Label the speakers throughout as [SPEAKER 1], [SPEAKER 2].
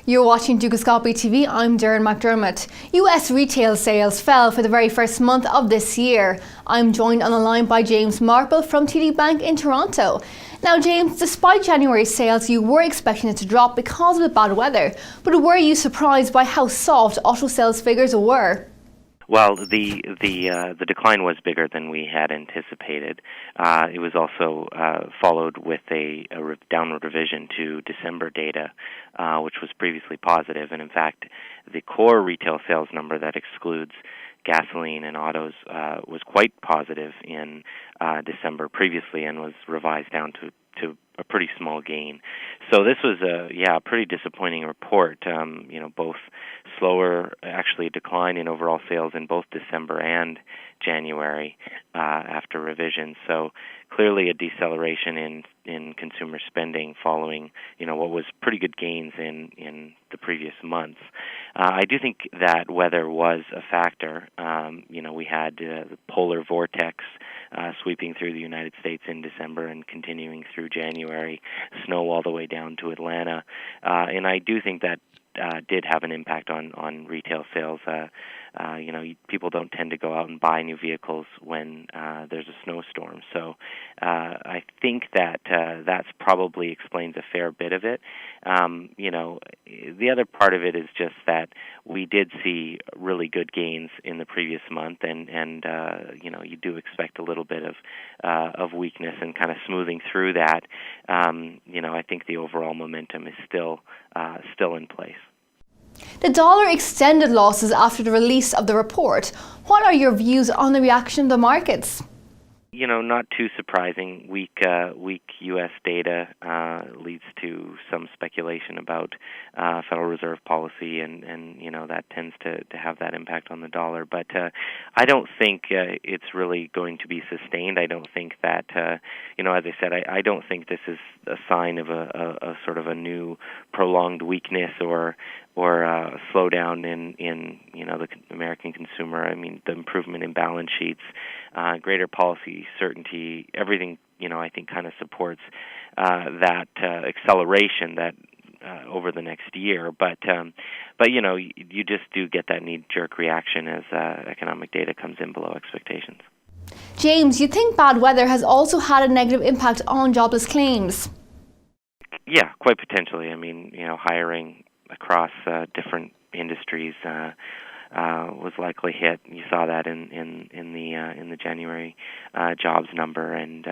[SPEAKER 1] You're watching Dukascopy TV. I'm Darren McDermott. US retail sales fell for the very first month of this year. I'm joined on the line by James Marple from TD Bank in Toronto. Now James, despite January sales, you were expecting it to drop because of the bad weather, but were you surprised by how soft auto sales figures were?
[SPEAKER 2] Well, the decline was bigger than we had anticipated. It was also followed with a downward revision to December data, which was previously positive. And in fact, the core retail sales number that excludes gasoline and autos was quite positive in December previously, and was revised down to a pretty small gain. So this was a pretty disappointing report. Both slower, actually a decline in overall sales in both December and January after revision. So clearly a deceleration in consumer spending following what was pretty good gains in the previous months. I do think that weather was a factor. We had the polar vortex sweeping through the United States in December and continuing through January, snow all the way down to Atlanta. And I do think that did have an impact on retail sales. People don't tend to go out and buy new vehicles when there's a snowstorm. So I think that that's probably explains a fair bit of it. The other part of it is just that we did see really good gains in the previous month, and you do expect a little bit of weakness and kind of smoothing through that. I think the overall momentum is still in place.
[SPEAKER 1] The dollar extended losses after the release of the report. What are your views on the reaction of the markets?
[SPEAKER 2] Not too surprising. Weak U.S. data leads to some speculation about Federal Reserve policy, and that tends to have that impact on the dollar. But I don't think it's really going to be sustained. I don't think that, as I said, I don't think this is a sign of a sort of a new prolonged weakness or a slowdown in the American consumer. I mean, the improvement in balance sheets, greater policy certainty, everything, I think kind of supports that acceleration that over the next year. But you just do get that knee-jerk reaction as economic data comes in below expectations.
[SPEAKER 1] James, you think bad weather has also had a negative impact on jobless claims?
[SPEAKER 2] Yeah, quite potentially. I mean, hiring across different industries was likely hit. You saw that in the January jobs number, and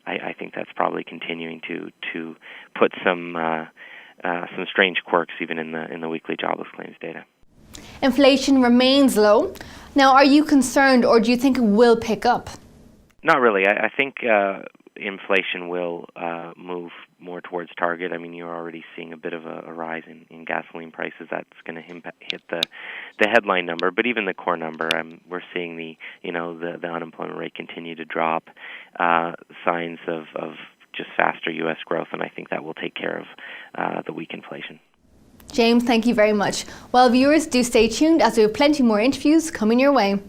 [SPEAKER 2] I think that's probably continuing to put some strange quirks even in the weekly jobless claims data.
[SPEAKER 1] Inflation remains low. Now, are you concerned, or do you think it will pick up?
[SPEAKER 2] Not really. I think inflation will move more towards target. I mean, you're already seeing a bit of a rise in gasoline prices. That's going to hit the headline number, but even the core number, we're seeing the unemployment rate continue to drop. Signs of just faster U.S. growth, and I think that will take care of the weak inflation.
[SPEAKER 1] James, thank you very much. Well, viewers, do stay tuned as we have plenty more interviews coming your way.